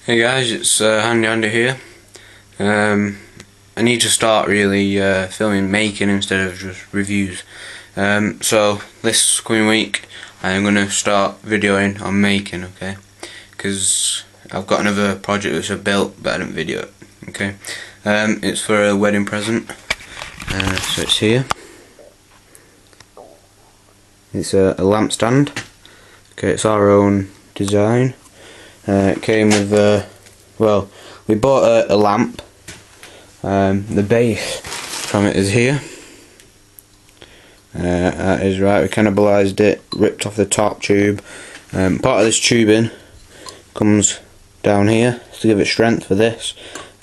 Hey guys, it's Andy here. I need to start really filming making instead of just reviews. So this coming week I'm going to start videoing on making, okay? Because I've got another project which I've built but I didn't video it, okay? It's for a wedding present, so it's here. It's a lamp stand. Okay, it's our own design. It came with well, we bought a lamp. The base from it is here. That is right, we cannibalised it, ripped off the top tube. Part of this tubing comes down here to give it strength for this,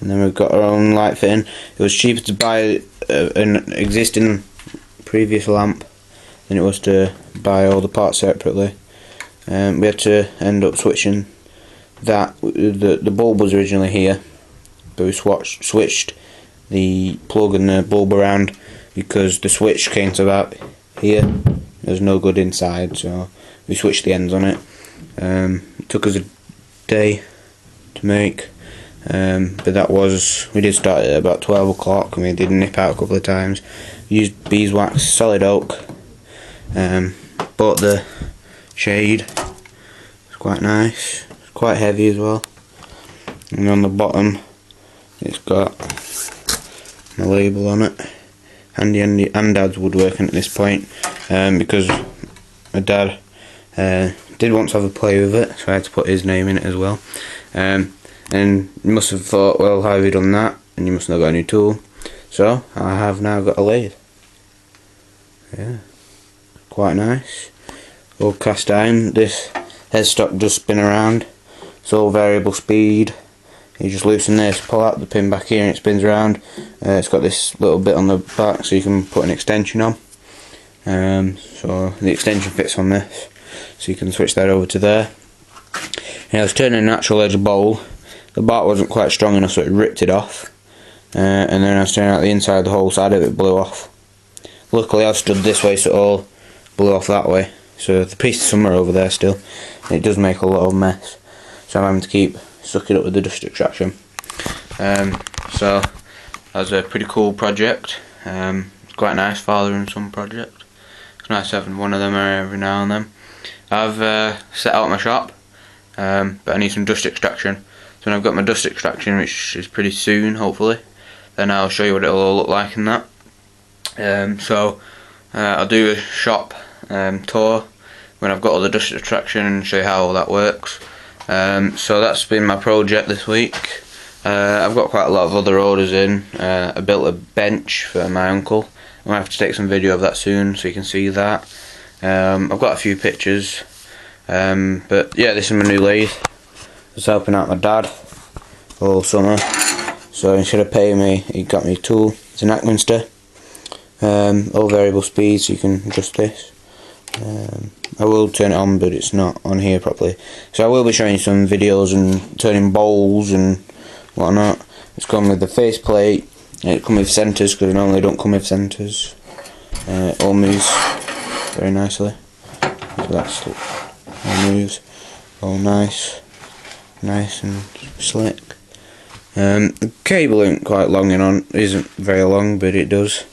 and then we've got our own light fitting. It was cheaper to buy an existing previous lamp than it was to buy all the parts separately. We had to end up switching that. The bulb was originally here, but we switched the plug and the bulb around because the switch came to about here. There's no good inside, so we switched the ends on it. It took us a day to make, but we did start at about 12 o'clock and we did nip out a couple of times. We used beeswax, solid oak. Bought the shade. It's quite nice. It's quite heavy as well. And on the bottom it's got a label on it. Andys Woodworking at this point, because my dad did want to have a play with it, so I had to put his name in it as well. And you must have thought, well, how have you done that? And you must not got a new tool. So I have now got a lathe. Yeah, quite nice. All cast iron. This headstock does spin around. It's all variable speed. You just loosen this, pull out the pin back here and it spins around. It's got this little bit on the back so you can put an extension on. So the extension fits on this, so you can switch that over to there. And I was turning a natural edge bowl. The bar wasn't quite strong enough, so it ripped it off. And then I was turning out the inside, the whole side of it blew off. Luckily I stood this way, so it all blew off that way. So the piece is somewhere over there still. It does make a lot of mess, so I'm having to keep suck it up with the dust extraction. So that was a pretty cool project. It's quite a nice father and son project. It's nice having one of them every now and then. I've set out my shop, but I need some dust extraction. So when I've got my dust extraction, which is pretty soon hopefully, then I'll show you what it'll all look like in that. I'll do a shop tour when I've got all the dust extraction and show you how all that works. So that's been my project this week. I've got quite a lot of other orders in. I built a bench for my uncle. I'm going to have to take some video of that soon so you can see that. I've got a few pictures. But yeah, this is my new lathe. I was helping out my dad all summer. So instead of paying me, he got me a tool. It's an Ackminster. All variable speed, so you can adjust this. I will turn it on, but it's not on here properly. So I will be showing you some videos and turning bowls and whatnot. It's come with the face plate, and it comes with centres because normally don't come with centres. It all moves very nicely. So that's all moves, all nice and slick. The cable isn't quite long isn't very long, but it does.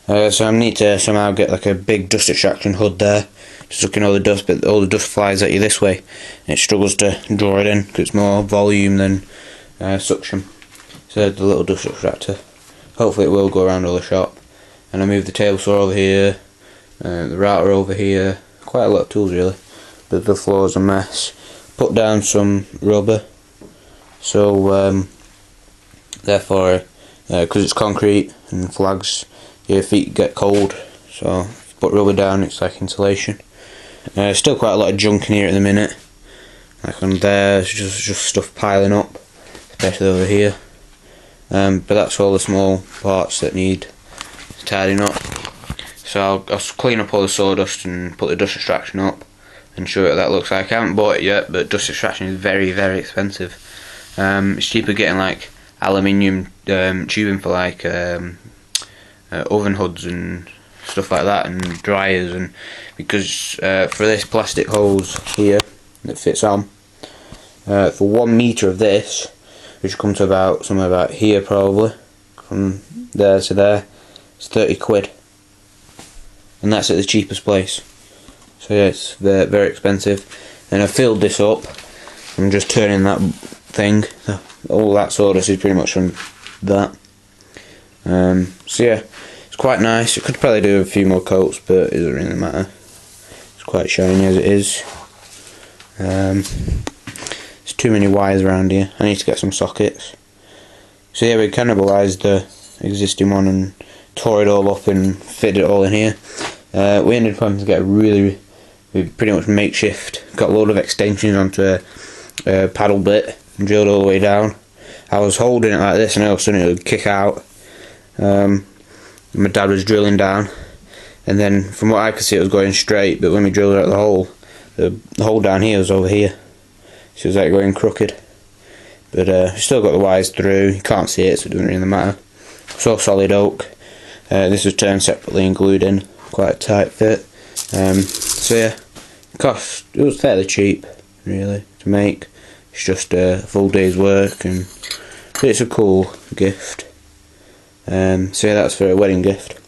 So I need to somehow get like a big dust extraction hood there, sucking all the dust, but all the dust flies at you this way, and it struggles to draw it in because it's more volume than suction. So the little dust extractor. Hopefully it will go around all the shop. And I moved the table saw over here, the router over here, quite a lot of tools really, but the floor's a mess. Put down some rubber, so therefore, because it's concrete and flags, your feet get cold, so if you put rubber down, it's like insulation. Still quite a lot of junk in here at the minute, like on there, it's just stuff piling up, especially over here. But that's all the small parts that need tidying up. So I'll clean up all the sawdust and put the dust extraction up and show you what that looks like. I haven't bought it yet, but dust extraction is very, very expensive. It's cheaper getting like aluminium tubing for like oven hoods and stuff like that, and dryers, and because for this plastic hose here that fits on, for 1 metre of this, which will come to about somewhere about here probably, from there to there, it's 30 quid, and that's at the cheapest place. So yeah, it's very, very expensive. And I filled this up. I'm just turning that thing. All that sawdust is pretty much from that. So yeah, it's quite nice. I could probably do a few more coats, but it doesn't really matter. It's quite shiny as it is. There's too many wires around here. I need to get some sockets. So yeah, we cannibalised the existing one and tore it all up and fit it all in here. We ended up having to get we pretty much makeshift, got a load of extensions onto a paddle bit and drilled all the way down. I was holding it like this and all of a sudden it would kick out. My dad was drilling down, and then from what I could see it was going straight, but when we drilled out the hole down here was over here, so it was like going crooked. But still got the wires through. You can't see it, so it doesn't really matter. It's all solid oak. This was turned separately and glued in, quite a tight fit. So yeah, it was fairly cheap really to make. It's just a full day's work, but it's a cool gift. So yeah, that's for a wedding gift.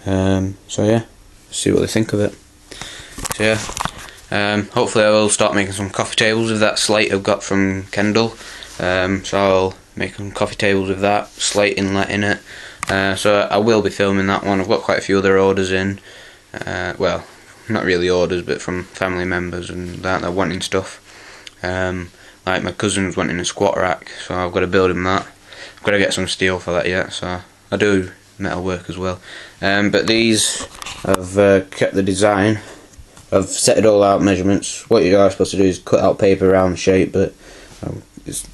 So yeah, see what they think of it. So yeah, hopefully I will start making some coffee tables with that slate I've got from Kendall. So I'll make some coffee tables with that slate inlet in it. So I will be filming that one. I've got quite a few other orders in. Well, not really orders, but from family members and that, they're wanting stuff. Like my cousin's wanting a squat rack, so I've got to build him that. I've got to get some steel for that yet, so I do metal work as well. But these, I've kept the design. I've set it all out, measurements. What you are supposed to do is cut out paper around the shape, but it's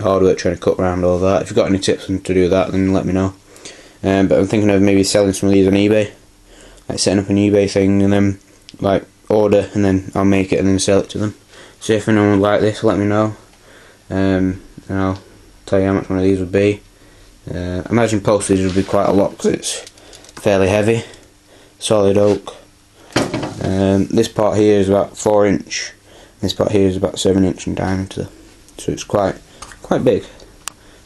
hard work trying to cut around all that. If you've got any tips on to do that, then let me know. But I'm thinking of maybe selling some of these on eBay, like setting up an eBay thing and then like order, and then I'll make it and then sell it to them. So if anyone would like this, let me know, and I'll tell you how much one of these would be. I imagine postage would be quite a lot because it's fairly heavy, solid oak. This part here is about 4 inch, this part here is about 7 inch in diameter, so it's quite big.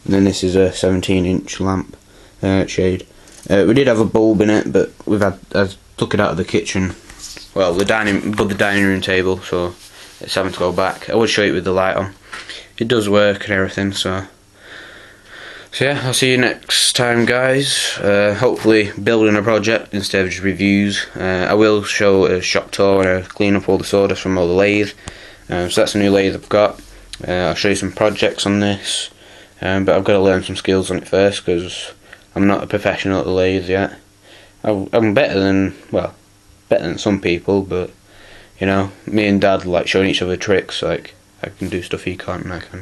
And then this is a 17-inch lamp shade. We did have a bulb in it, but I took it out of the kitchen, well, the dining room table, so it's having to go back. I would show you with the light on. It does work and everything, so yeah, I'll see you next time, guys. Hopefully building a project instead of just reviews. I will show a shop tour and clean up all the sawdust from all the lathe. So that's a new lathe I've got. I'll show you some projects on this, but I've got to learn some skills on it first because I'm not a professional at the lathe yet. I'm better than some people, but you know, me and Dad like showing each other tricks. Like I can do stuff he can't and I can.